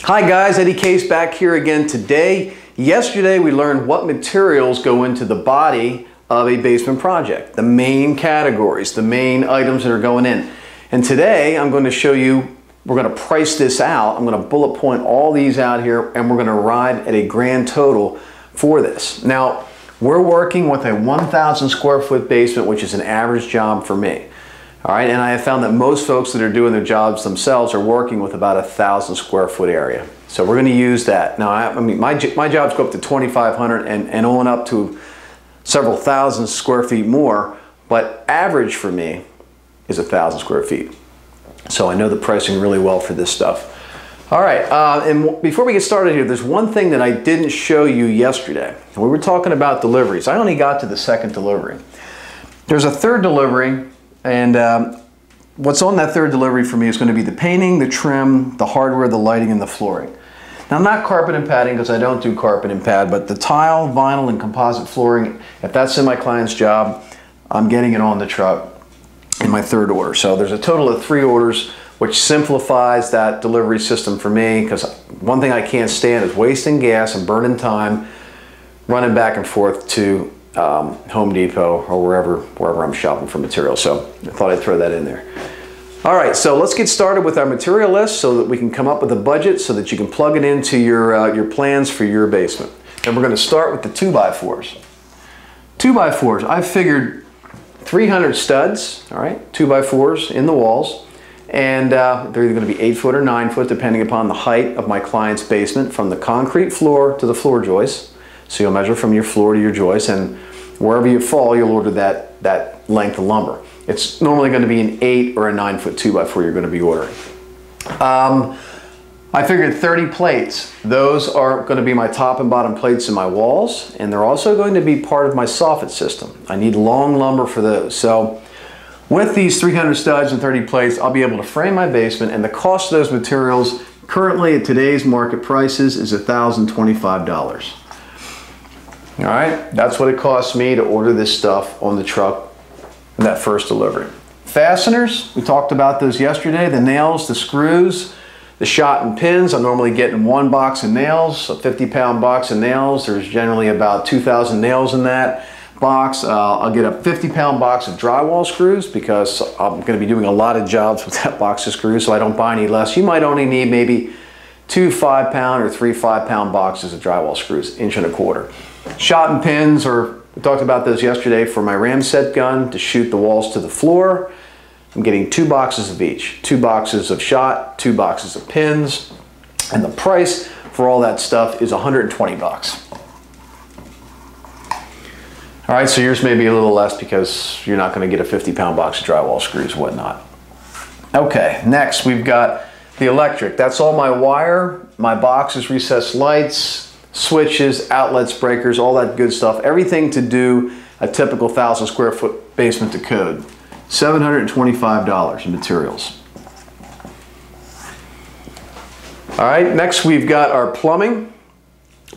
Hi guys, Eddie Case back here again today. Yesterday we learned what materials go into the body of a basement project, the main categories, the main items that are going in. And today I'm going to show you, we're going to price this out. I'm going to bullet point all these out here and we're going to arrive at a grand total for this. Now, we're working with a 1,000 square foot basement, which is an average job for me. All right, and I have found that most folks that are doing their jobs themselves are working with about 1,000 square foot area. So we're going to use that. Now, I mean, my jobs go up to 2,500 and on up to several thousand square feet more, but average for me is 1,000 square feet. So I know the pricing really well for this stuff. All right, and before we get started here, there's one thing that I didn't show you yesterday. We were talking about deliveries. I only got to the second delivery. There's a third delivery. And what's on that third delivery for me is going to be the painting, the trim, the hardware, the lighting, and the flooring. Now, not carpet and padding because I don't do carpet and pad, but the tile, vinyl, and composite flooring, if that's in my client's job, I'm getting it on the truck in my third order. So there's a total of 3 orders, which simplifies that delivery system for me, because one thing I can't stand is wasting gas and burning time running back and forth to Home Depot or wherever I'm shopping for material. So I thought I'd throw that in there. All right, so let's get started with our material list so that we can come up with a budget so that you can plug it into your plans for your basement. And we're going to start with the 2x4s. 2x4s, I've figured 300 studs, all right, 2x4s in the walls, and they're either going to be 8 foot or 9 foot depending upon the height of my client's basement, from the concrete floor to the floor joist. So you'll measure from your floor to your joist, and wherever you fall, you'll order that length of lumber. It's normally going to be an 8 or a 9 foot 2x4 you're going to be ordering. I figured 30 plates. Those are going to be my top and bottom plates in my walls, and they're also going to be part of my soffit system. I need long lumber for those. So with these 300 studs and 30 plates, I'll be able to frame my basement, and the cost of those materials currently at today's market prices is $1,025. All right, that's what it costs me to order this stuff on the truck in that first delivery. Fasteners, we talked about those yesterday. The nails, the screws, the shot and pins. I'm normally getting 1 box of nails, a 50-pound box of nails. There's generally about 2,000 nails in that box. I'll get a 50-pound box of drywall screws because I'm going to be doing a lot of jobs with that box of screws, so I don't buy any less. You might only need maybe 2 5-pound or 3 5-pound boxes of drywall screws, 1.25 inches. Shot and pins, or we talked about those yesterday, for my ramset gun to shoot the walls to the floor. I'm getting 2 boxes of each. 2 boxes of shot, 2 boxes of pins, and the price for all that stuff is 120 bucks. All right, so yours may be a little less because you're not going to get a 50-pound box of drywall screws and whatnot. Okay, next we've got the electric. That's all my wire, my boxes, recessed lights, switches, outlets, breakers, all that good stuff. Everything to do a typical 1,000 square foot basement to code. $725 in materials. All right, next we've got our plumbing.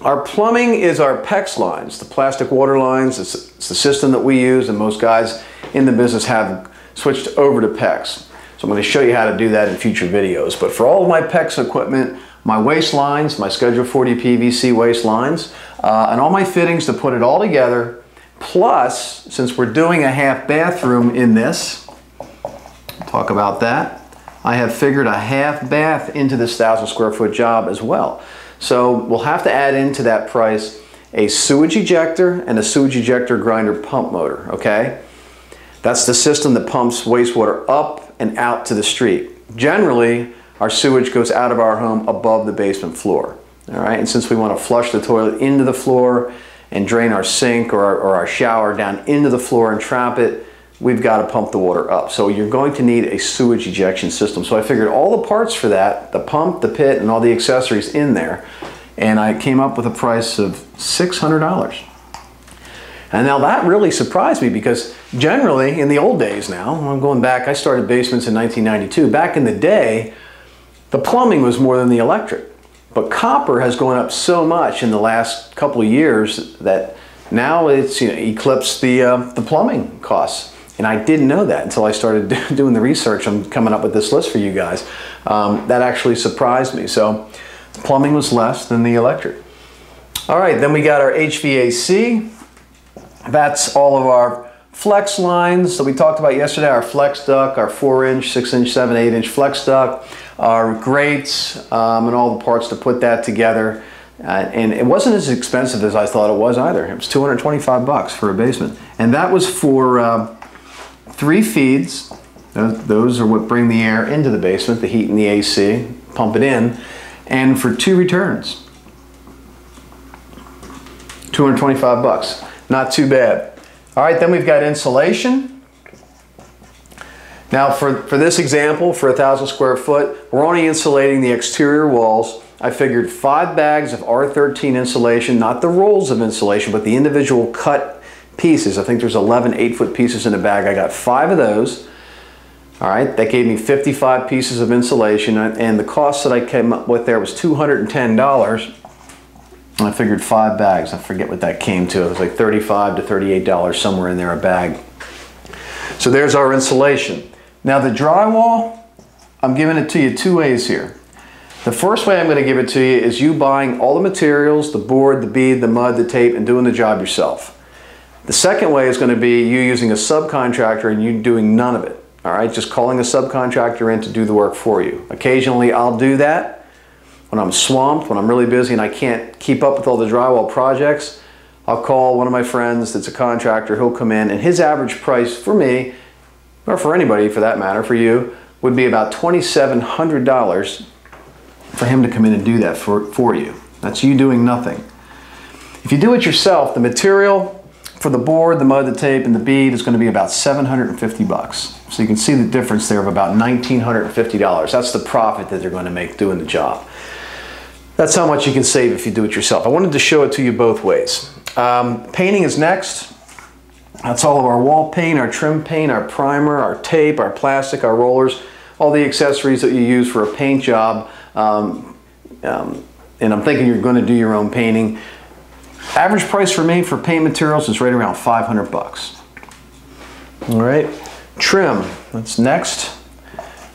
Our plumbing is our PEX lines, the plastic water lines. It's the system that we use, and most guys in the business have switched over to PEX. So I'm going to show you how to do that in future videos. But for all of my PEX equipment, my waste lines, my Schedule 40 PVC waste lines, and all my fittings to put it all together, plus, since we're doing a half bathroom in this, talk about that, I have figured a half bath into this 1,000 square foot job as well. So we'll have to add into that price a sewage ejector and a sewage ejector grinder pump motor, okay? That's the system that pumps wastewater up and out to the street. Generally, our sewage goes out of our home above the basement floor. All right, and since we want to flush the toilet into the floor and drain our sink or our shower down into the floor and trap it, we've got to pump the water up. So you're going to need a sewage ejection system. So I figured all the parts for that, the pump, the pit, and all the accessories in there, and I came up with a price of $600. And now that really surprised me, because generally in the old days now, I'm going back, I started basements in 1992. Back in the day, the plumbing was more than the electric. But copper has gone up so much in the last couple of years that now it's eclipsed the plumbing costs. And I didn't know that until I started doing the research. I'm coming up with this list for you guys. That actually surprised me. So Plumbing was less than the electric. All right, then we got our HVAC. That's all of our flex lines that we talked about yesterday, our flex duct, our 4-inch, 6-inch, 7, 8-inch flex duct, our grates, and all the parts to put that together. And it wasn't as expensive as I thought it was either. It was $225 for a basement. And that was for 3 feeds. Those are what bring the air into the basement, the heat and the AC, pump it in. And for 2 returns. $225. Not too bad. All right, then we've got insulation. Now for this example, for 1,000 square foot, we're only insulating the exterior walls. I figured 5 bags of R13 insulation, not the rolls of insulation, but the individual cut pieces. I think there's 11 8-foot pieces in a bag. I got 5 of those. All right, that gave me 55 pieces of insulation, and the cost that I came up with there was $210. I figured 5 bags. I forget what that came to. It was like $35 to $38 somewhere in there a bag. So there's our insulation. Now the drywall, I'm giving it to you 2 ways here. The first way I'm going to give it to you is you buying all the materials, the board, the bead, the mud, the tape, and doing the job yourself. The second way is going to be you using a subcontractor and you doing none of it. All right, just calling a subcontractor in to do the work for you. Occasionally I'll do that. When I'm swamped, when I'm really busy and I can't keep up with all the drywall projects, I'll call one of my friends that's a contractor. He'll come in, and his average price for me, or for anybody for that matter, for you, would be about $2,700 for him to come in and do that for you. That's you doing nothing. If you do it yourself, the material for the board, the mud, the tape, and the bead is going to be about $750. So you can see the difference there of about $1,950. That's the profit that they're going to make doing the job. That's how much you can save if you do it yourself. I wanted to show it to you both ways. Painting is next. That's all of our wall paint, our trim paint, our primer, our tape, our plastic, our rollers, all the accessories that you use for a paint job. And I'm thinking you're going to do your own painting. Average price for me for paint materials is right around 500 bucks. All right, trim, that's next.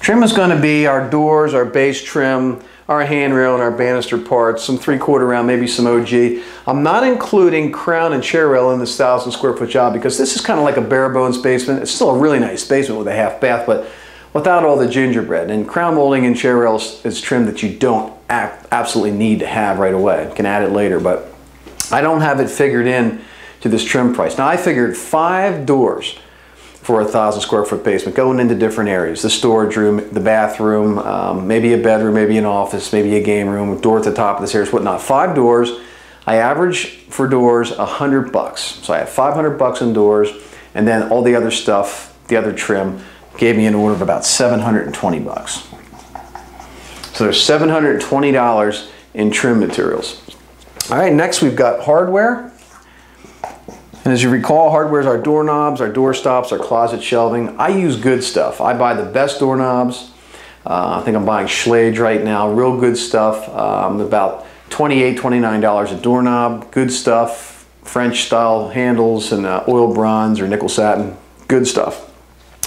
Trim is going to be our doors, our base trim, our handrail and our banister parts, some 3/4 round, maybe some OG. I'm not including crown and chair rail in this 1,000 square foot job because this is kind of like a bare bones basement. It's still a really nice basement with a half bath, but without all the gingerbread. And crown molding and chair rail is trim that you don't absolutely need to have right away. You can add it later, but I don't have it figured in to this trim price. Now I figured 5 doors for a 1,000 square foot basement going into different areas. The storage room, the bathroom, maybe a bedroom, maybe an office, maybe a game room, door at the top of the stairs, whatnot. 5 doors. I average for doors $100. So I have 500 bucks in doors, and then all the other stuff, the other trim, gave me an order of about 720 bucks. So there's $720 in trim materials. All right, next we've got hardware. And as you recall, hardware is our doorknobs, our door stops, our closet shelving. I use good stuff. I buy the best doorknobs. I think I'm buying Schlage right now, real good stuff. About $28, $29 a doorknob, good stuff. French style handles and oil bronze or nickel satin, good stuff.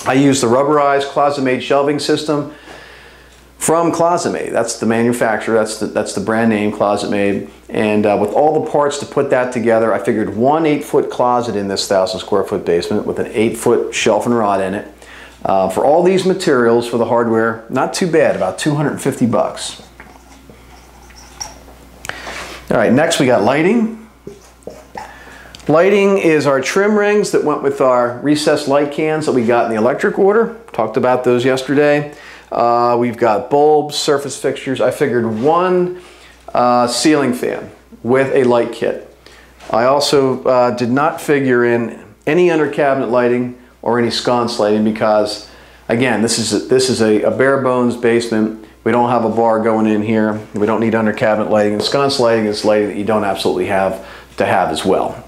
I use the rubberized Closet-Made shelving system from Closet-Made. That's the manufacturer, that's the brand name, Closet-Made. And with all the parts to put that together, I figured 1 8-foot closet in this 1,000 square foot basement with an 8-foot shelf and rod in it. For all these materials for the hardware, not too bad, about 250 bucks. All right, next we got lighting. Lighting is our trim rings that went with our recessed light cans that we got in the electric order. Talked about those yesterday. We've got bulbs, surface fixtures. I figured 1 ceiling fan with a light kit. I also did not figure in any under cabinet lighting or any sconce lighting because, again, this is a bare bones basement. We don't have a bar going in here. We don't need under cabinet lighting. And sconce lighting is lighting that you don't absolutely have to have as well.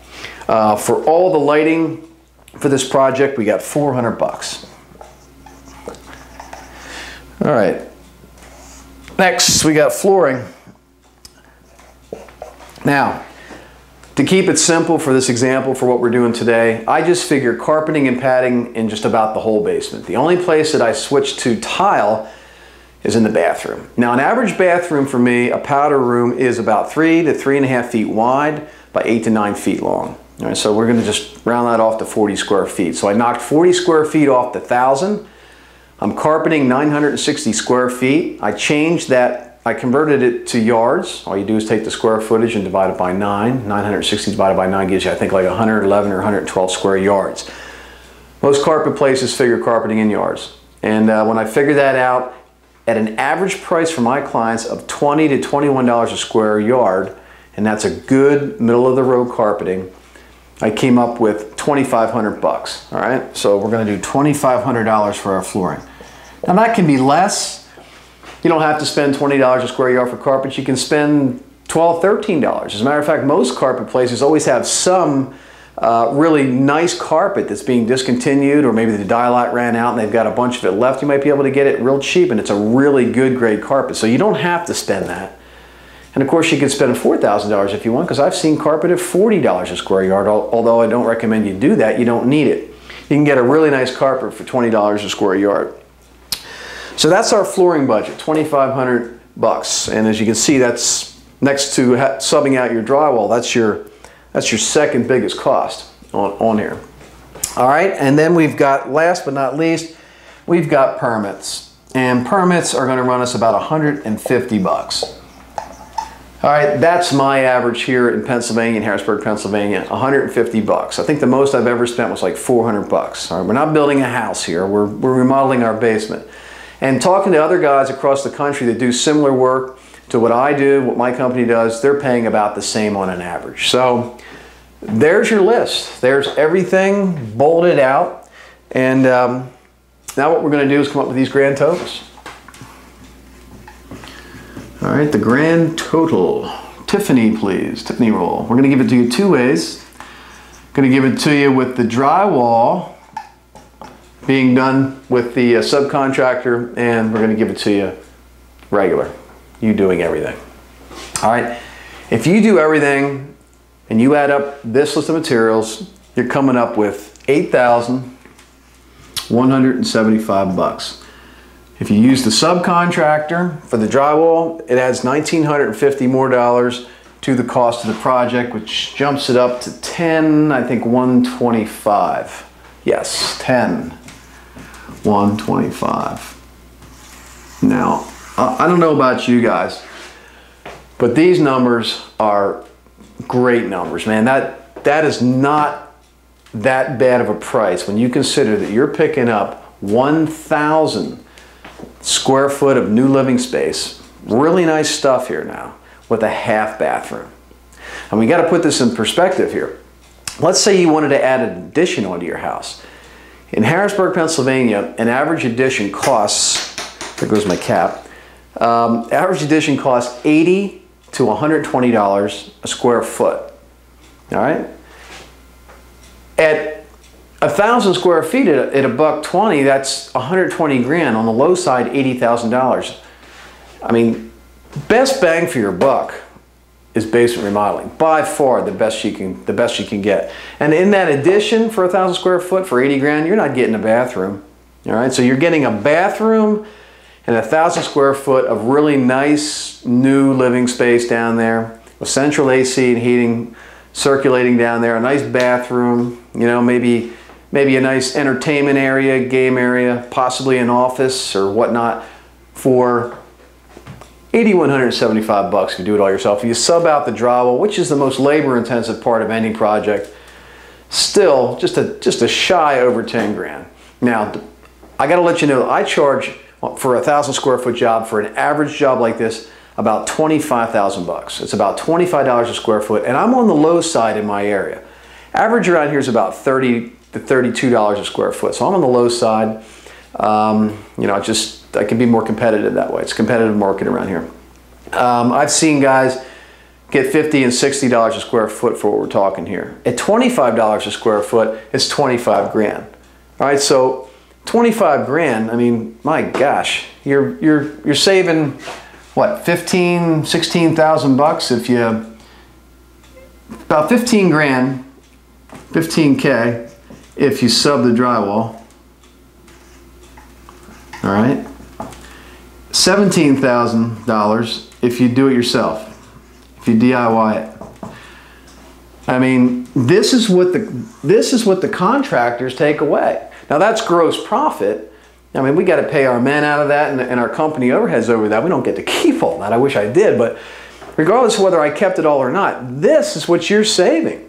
For all the lighting for this project, we got 400 bucks. All right, next we got flooring. Now, to keep it simple for this example, for what we're doing today, I just figure carpeting and padding in just about the whole basement. The only place that I switched to tile is in the bathroom. Now, an average bathroom for me, a powder room, is about 3 to 3.5 feet wide by 8 to 9 feet long. All right, so we're going to just round that off to 40 square feet. So I knocked 40 square feet off the 1,000. I'm carpeting 960 square feet. I changed that. I converted it to yards. All you do is take the square footage and divide it by 9. 960 divided by 9 gives you, I think, like 111 or 112 square yards. Most carpet places figure carpeting in yards. And when I figured that out, at an average price for my clients of $20 to $21 a square yard, and that's a good middle-of-the-road carpeting, I came up with $2,500. All right, so we're going to do $2,500 for our flooring. Now that can be less. You don't have to spend $20 a square yard for carpet. You can spend $12, $13. As a matter of fact, most carpet places always have some really nice carpet that's being discontinued, or maybe the dye-lot ran out and they've got a bunch of it left. You might be able to get it real cheap, and it's a really good grade carpet. So you don't have to spend that. And of course, you can spend $4,000 if you want, because I've seen carpet at $40 a square yard, although I don't recommend you do that. You don't need it. You can get a really nice carpet for $20 a square yard. So that's our flooring budget, $2,500. And as you can see, that's next to subbing out your drywall. That's your second biggest cost on here. All right, and then we've got, last but not least, we've got permits. And permits are going to run us about 150 bucks. All right, that's my average here in Pennsylvania, in Harrisburg, Pennsylvania, 150 bucks. I think the most I've ever spent was like 400 bucks. All right, we're not building a house here. We're remodeling our basement. And talking to other guys across the country that do similar work to what I do, what my company does, they're paying about the same on an average. So there's your list. There's everything bolted out. And now what we're going to do is come up with these grand totals. All right, the grand total. Tiffany, please. Tiffany roll. We're going to give it to you two ways. Going to give it to you with the drywall being done with the subcontractor, and we're going to give it to you regular. You doing everything. All right, if you do everything and you add up this list of materials, you're coming up with $8,175 bucks. If you use the subcontractor for the drywall, it adds $1,950 more to the cost of the project, which jumps it up to I think 125. Yes, 125. Now, I don't know about you guys, but these numbers are great numbers, man. That is not that bad of a price when you consider that you're picking up 1,000 square foot of new living space. Really nice stuff here now with a half bathroom. And we got to put this in perspective here. Let's say you wanted to add an addition onto your house. In Harrisburg, Pennsylvania, an average addition costs, there goes my cap, average addition costs $80 to $120 a square foot. All right? At 1,000 square feet at $120, that's 120 grand. On the low side, $80,000. I mean, best bang for your buck is basement remodeling. By far the best you can get. And in that addition for 1,000 square foot for 80 grand, you're not getting a bathroom. All right, so you're getting a bathroom and 1,000 square foot of really nice new living space down there with central AC and heating circulating down there. A nice bathroom, you know, maybe a nice entertainment area, game area, possibly an office or whatnot for $8,175 bucks if you do it all yourself. If you sub out the drywall, which is the most labor-intensive part of any project, still just a shy over 10 grand. Now, I got to let you know, I charge for a 1,000 square foot job, for an average job like this, about 25,000 bucks. It's about $25 a square foot, and I'm on the low side in my area. Average around here is about $30 to $32 a square foot, so I'm on the low side. You know, I can be more competitive that way. It's a competitive market around here. I've seen guys get $50 and $60 a square foot for what we're talking here. At $25 a square foot, it's 25 grand. All right, so 25 grand, I mean, my gosh, you're saving what, 15, 16,000 bucks if you, about 15 grand, 15K if you sub the drywall. All right. $17,000 if you do it yourself, if you DIY it. I mean, this is what the contractors take away. Now that's gross profit. I mean, we got to pay our men out of that and our company overheads over that. We don't get to keep all that. I wish I did, but regardless of whether I kept it all or not, this is what you're saving.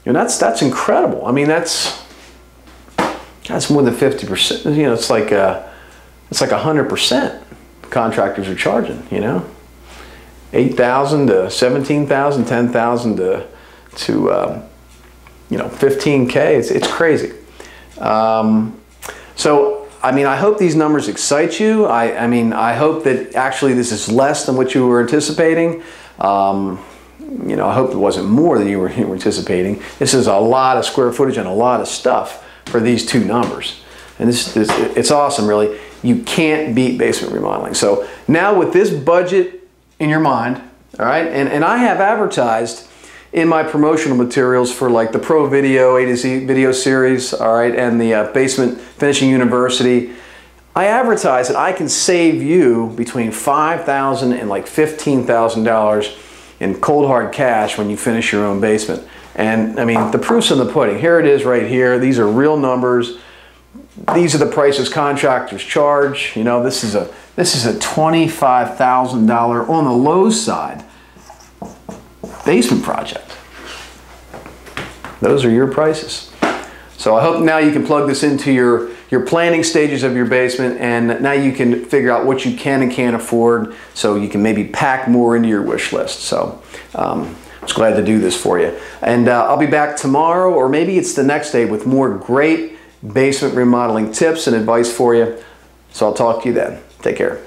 And that's incredible. I mean, that's more than 50%. You know, it's like 100% contractors are charging. You know, 8,000 to 17,000, 10,000 to you know, 15K. It's crazy. So I mean, I hope these numbers excite you. I mean, I hope that actually this is less than what you were anticipating. You know, I hope it wasn't more than you were anticipating. This is a lot of square footage and a lot of stuff for these two numbers. And it's awesome, really. You can't beat basement remodeling. So now with this budget in your mind, all right, and I have advertised in my promotional materials for like the Pro Video A to Z video series, all right, and the Basement Finishing University, I advertise that I can save you between $5,000 and like $15,000 in cold hard cash when you finish your own basement. And I mean, the proof's in the pudding. Here it is right here. These are real numbers. These are the prices contractors charge. You know, this is a $25,000 on the low side basement project. Those are your prices. So I hope now you can plug this into your planning stages of your basement, and now you can figure out what you can and can't afford, so you can maybe pack more into your wish list. So I'm just glad to do this for you. And I'll be back tomorrow, or maybe it's the next day, with more great basement remodeling tips and advice for you. So I'll talk to you then. Take care.